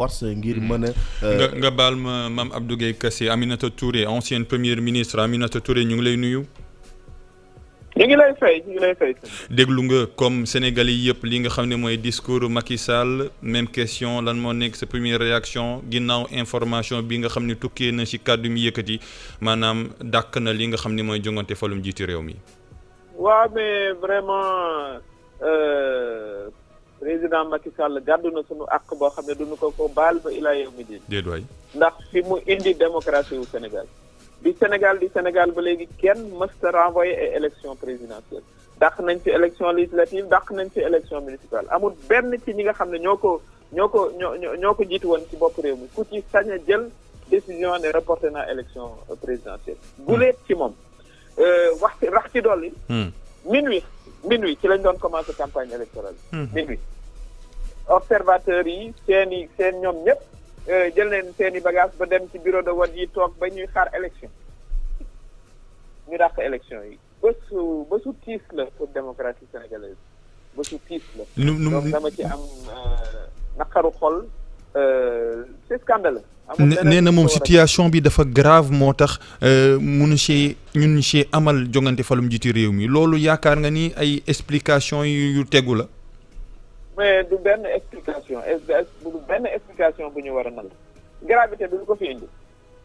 force ngir mën a. nga baal ma Mame Abdou Gueye Kassé Aminata Touré ancienne première ministre Aminata Touré ñu ngi lay nuyu. ñu ngi lay fay. déglu nga comme Sénégalais yëpp li nga xam ne mooy discours Macky Sall même question lan moo nekk sa première réaction ginnaaw information bi nga xam ne tukkee na ci kàddu mi yëkkati maanaam dàq na li nga xam ne mooy jongante falum jiitu réew mi. waaw mais vraiment président Macky Sall gàddu na sunu àq boo xam ne duñu ko baal ba ilaa yow mi di. déedéet waay. ndax fi mu indi démocratie wu Sénégal. di Sénégal ba léegi kenn mësta renvoyé ay élection présidentielle dàq nañ ci élection législative dàq nañ ci élection municipale amul benn ci ñi nga xam ne ñoo ko jiitu woon ci bopp réew mi ku ci sañ a jël décision ne reporté na élection présidentielle guleet ci moom rax ci dolli minuit ci lañ doon commencé campagne électorale minuit observateurs yi seen ñoom ñëpp jël leen seen i bagage ba dem ci bureau de vote yi toog ba ñuy xaar élection ñu dàq élection yi bésu tiis la pour démocratie sénégalaise bésu tiis la donc dama ci am naqaru xol c'est scandaleux nee na moom situation bi dafa grave moo tax ñun ci amal jongante falum jiitu réew mi loolu yaakaar nga ni ay explication yu tegu la mais du benn explication bu ñu war a nangu gravité bi lu ko fi indi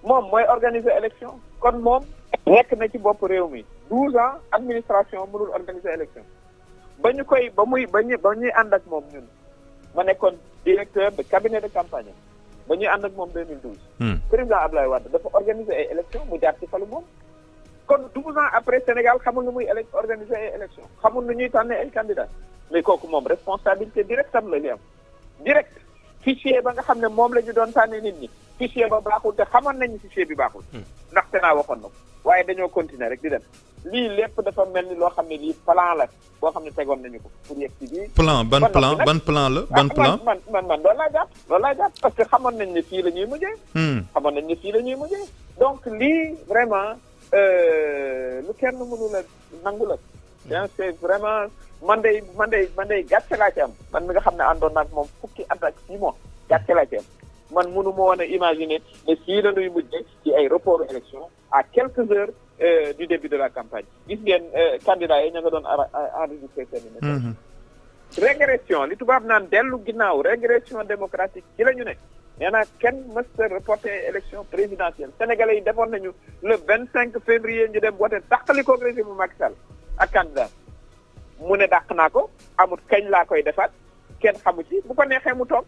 moom mooy organiser élection kon moom nekk na ci bopp réew mi 12 ans administration mënul organiser élection ba ñuy ànd ak moom ñun ma nekkoon directeur de cabinet de campagne ba ñuy ànd ak moom 2012 président Abdoulaye Wade dafa organiser ay élection mu jaar ci falu moom kon 12 ans après Sénégal xamul nu muy organiser ay élection xamul nu ñuy tànnee ay candidats mais kooku moom responsabilité directe am la li am direct fichier ba nga xam ne moom la ñu doon tànnee nit ñi fichier ba baaxul te xamoon nañu fichier bi baaxul ndaxte naa waxoon na ko waaye dañoo continuer rek di dem lii lépp dafa mel ni loo xam ne lii plan la boo xam ne tegoon nañu ko pour yegg ci bii ban plan la man loolu laa jàpp parce que xamoon nañ ne fii la ñuy mujjee donc lii vraiment lu kenn mënu la nangu la c'est vraiment man day gàcce laa ci am man mi nga xam ne àndoon naag moom fukki at ak 6 mois gàcce laa ci am man mënu ma woon a imaginer ne fii la ñuy mujjee ci ay report élection à quelques heures du début de la campagne gis ngeen candidats yi ña nga doon enregistré seen régression li tubaab naan dellu ginnaaw régression démocratique ci la ñu ne nee naa kenn mësta reporté élection présidentielle sénégalais yi defoon nañu le 25 février ñu dem wote dàqali ko régime bu Macky Sall ak candidat mu ne dàq naa ko amul kañ laa koy defaat kenn xamu ci bu ko neexee mu toog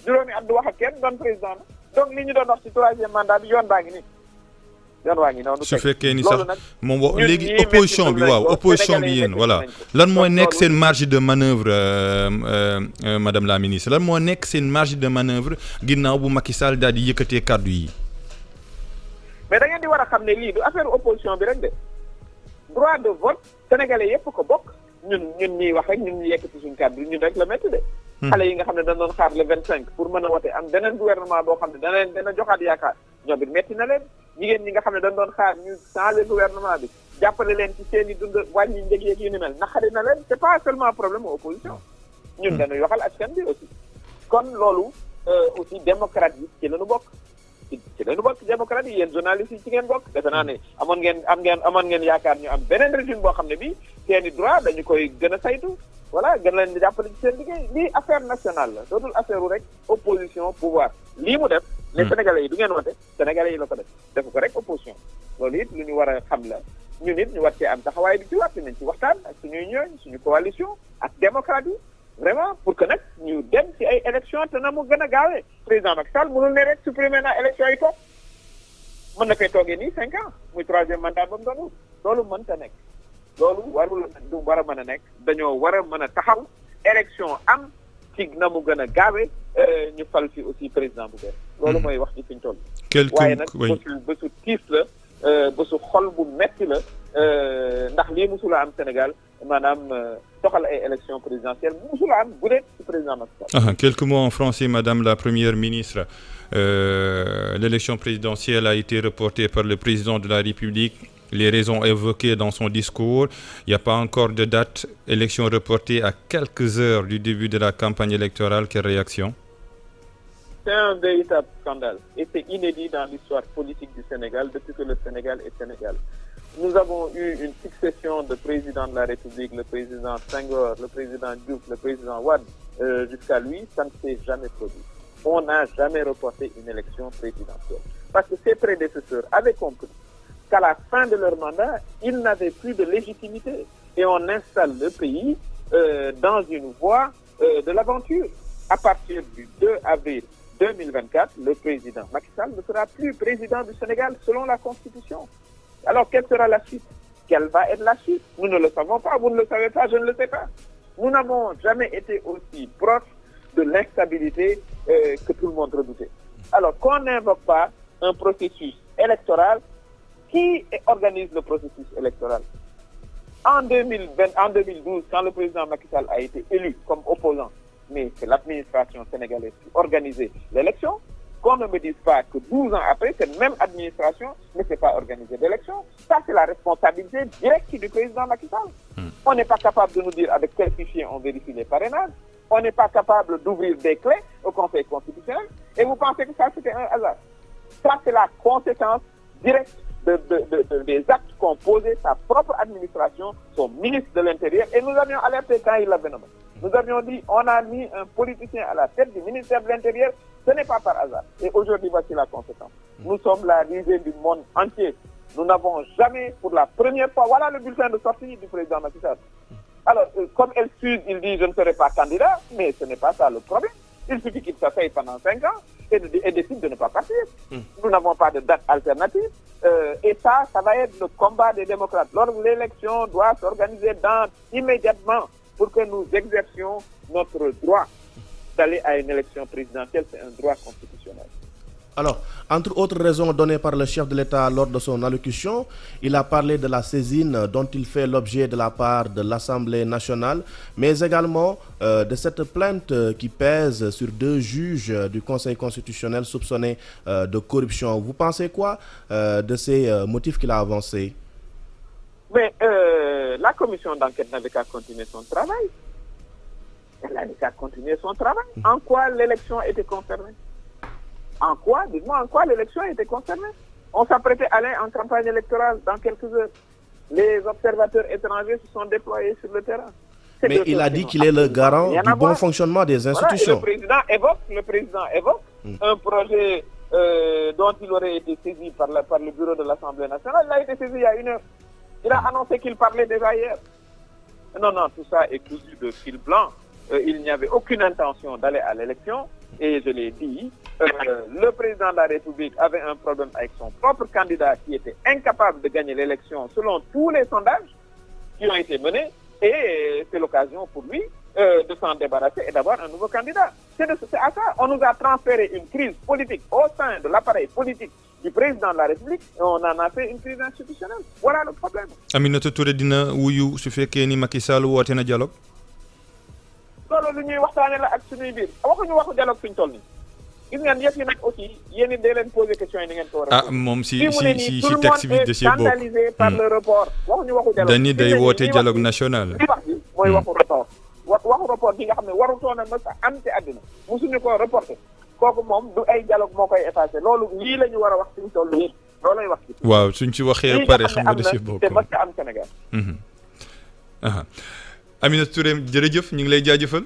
juróomi at du wax ak kenn doon président na donc li ñu doon wax ci 3e mandat bi yoon baa ngi noonu su fekkee ni sax moom léegi opposition bi yéen voilà lan mooy nekk seen marge de manœuvre madame la ministre lan moo nekk seen marge de manœuvre ginnaaw bu Macky Sall daal di yëkkatee kàddu yi mais da ngeen di war a xam ne lii du affaire opposition bi rek de droit de vote sénégalais yépp ko bokk ñun ñuy wax rek ñun ñu yëkkati suñu kàddu ñun rek la métti de xale yi nga xam ne dañ doon xaar le 25 pour mën a wote am beneen gouvernement boo xam ne dana joxaat yaakaar ñoom it métti na leen jigéen ñi nga xam ne dañ doon xaar ñu changer gouvernement bi jàppale leen ci seen i dund wàññi njëg yeeg yu ni mel naqari na leen c'est pas seulement problème opposition ñun dañuy waxal askan bi aussi kon loolu aussi démocrate yi ci lañu bokk démocrate yi yéen journalistes yi ci ngeen bokk defe naa ne amoon ngeen yaakaar ñu am beneen régime boo xam ne bi seen i droit dañu koy gën a saytu voilà gën leen di jàppale ci seen liggéey lii affaire nationale la dootul affaire u rek opposition pouvoir lii mu def les sénégalais yi du ngeen wote sénégalais yi la ko def ko rek opposition loolu it lu ñu war a xam la ñun it ñu war cee am taxawaay bi ci war nañ ci waxtaan ak suñuy ñooñ suñu coalition ak démocrate yi vraiment pour que nag ñu dem ci ay élection te na mu gën a gaawee président Macky Sall mënul ne rek supprimer na élection yi toog mën na fay toogee nii 5 ans muy 3e mandat ba mu doon loolu mënta nekk loolu du war a mën a nekk dañoo war a mën a taxaw élection am ci na mu gën a gaawee ñu fal fi aussi président bu bees loolu mooy wax ji fi ñu toll waaye nag bésu tiis la bésu xol bu metti la ndax lii musula am Sénégal maanaam toxal ay élections présidentielles musula am bu dee ci président Macky Sall. Quelques mots en français, Madame la Première ministre. L'élection présidentielle a été reportée par le président de la République. Les raisons évoquées dans son discours, il n'y a pas encore de date. Élection reportée à quelques heures du début de la campagne électorale. Quelle réaction? C'est un véritable scandale et c'est inédit dans l'histoire politique du Sénégal depuis que le Sénégal est Sénégal. Nous avons eu une succession de présidents de la République, le président Senghor, le président Diouf, le président Wade, jusqu'à lui, ça ne s'est jamais produit. On n'a jamais reporté une élection présidentielle. Parce que ses prédécesseurs avaient compris qu'à la fin de leur mandat, ils n'avaient plus de légitimité. Et on installe le pays dans une voie de l'aventure. À partir du 2 avril 2024, le président Macky Sall ne sera plus président du Sénégal selon la Constitution. Alors, quelle sera la suite? Quelle va être la suite? Nous ne le savons pas, vous ne le savez pas, je ne le sais pas. Nous n'avons jamais été aussi proches de l'instabilité que tout le monde redoutait. Alors, qu'on n'invoque pas un processus électoral, qui organise le processus électoral? En 2012, quand le président Macky Sall a été élu comme opposant, mais c'est l'administration sénégalaise qui organisait l'élection, qu'on ne me dise pas que 12 ans après, cette même administration ne s'est pas organisée d'élection. Ça, c'est la responsabilité directe du président Macky Sall. On n'est pas capable de nous dire avec quel fichier on vérifie les parrainages. On n'est pas capable d'ouvrir des clés au Conseil constitutionnel. Et vous pensez que ça, c'était un hasard? Ça, c'est la conséquence directe des actes qu'ont posé sa propre administration, son ministre de l'Intérieur. Et nous avions alerté quand il l'avait nommé. Nous avions dit, on a mis un politicien à la tête du ministère de l'Intérieur. Ce n'est pas par hasard. Et aujourd'hui, voici la conséquence. Nous sommes la risée du monde entier. Nous n'avons jamais, pour la première fois, voilà le bulletin de sortie du président Macky Sall. Alors, comme excuse, il dit, je ne serai pas candidat, mais ce n'est pas ça le problème. Il suffit qu'il s'asseye pendant 5 ans et décide de ne pas partir. Nous n'avons pas de date alternative. Et ça va être le combat des démocrates. Lors de l'élection, doit s'organiser immédiatement pour que nous exercions notre droit d'aller à une élection présidentielle. C'est un droit constitutionnel. Alors, entre autres raisons données par le chef de l'État lors de son allocution, il a parlé de la saisine dont il fait l'objet de la part de l'Assemblée nationale, mais également de cette plainte qui pèse sur 2 juges du Conseil constitutionnel soupçonnés de corruption. Vous pensez quoi de ces motifs qu'il a avancés? Mais la commission d'enquête n'avait qu'à continuer son travail. Elle n'avait qu'à continuer son travail. En quoi l'élection était concernée? En quoi, dites-moi, en quoi l'élection était concernée? On s'apprêtait à aller en campagne électorale dans quelques heures. Les observateurs étrangers se sont déployés sur le terrain. Mais il a dit qu'il est le garant du bon fonctionnement des institutions. Voilà, le président évoque un projet dont il aurait été saisi par le bureau de l'Assemblée nationale. Il a été saisi il y a 1 heure. Il a annoncé qu'il parlait déjà hier. Non, tout ça est cousu de fil blanc. Il n'y avait aucune intention d'aller à l'élection. Et je l'ai dit, le président de la République avait un problème avec son propre candidat qui était incapable de gagner l'élection selon tous les sondages qui ont été menés. Et c'est l'occasion pour lui de s'en débarrasser et d'avoir un nouveau candidat. C'est à ça. On nous a transféré une crise politique au sein de l'appareil politique du président de la République et on en a fait une crise institutionnelle. Voilà le problème. Aminata Touré dina wuyu su fekkee ni Macky Sall woote na dialogue. loolu lu ñuy waxtaane la ak suñuy biir waxuñu waxu dialogue suñ toll nii gis ngeen yëf yi nag aussi yéen it dee leen poser question yi ni ngeen ko war a moom si texte bi de cee bokk scandalisé par le report waxuñu waxu dialogue dañuy day woote dialogue national li wax bi mooy waxu report waxu report bi nga xam ne warutoon a mës a am ci àddina musuñu ko reporté kooku moom du ay dialogue moo koy effacé loolu lii la ñu war a wax suñ toll nii loolay wax ci waaw suñ ci waxee pare xam nga de cee bokk te mës a am Sénégal Aminata Touré jërëjëf ñu ngi lay jaajëfal.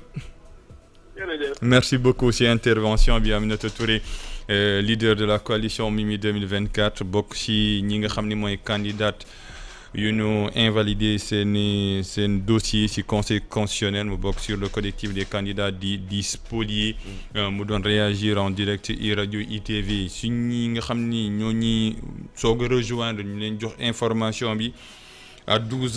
Merci beaucoup ci intervention bi Aminata Touré leader de la coalition Mimi 2024 bokk ci ñi nga xam ni mooy candidate yu ñu invalidé seen dossier ci conseil constitutionnel mu bokk sur le collectif des candidats di spoliés mu doon réagir en direct iRadio ITV si ñi nga xam ni ñoo ñi soog a rejoindre ñu leen jox information bi à 12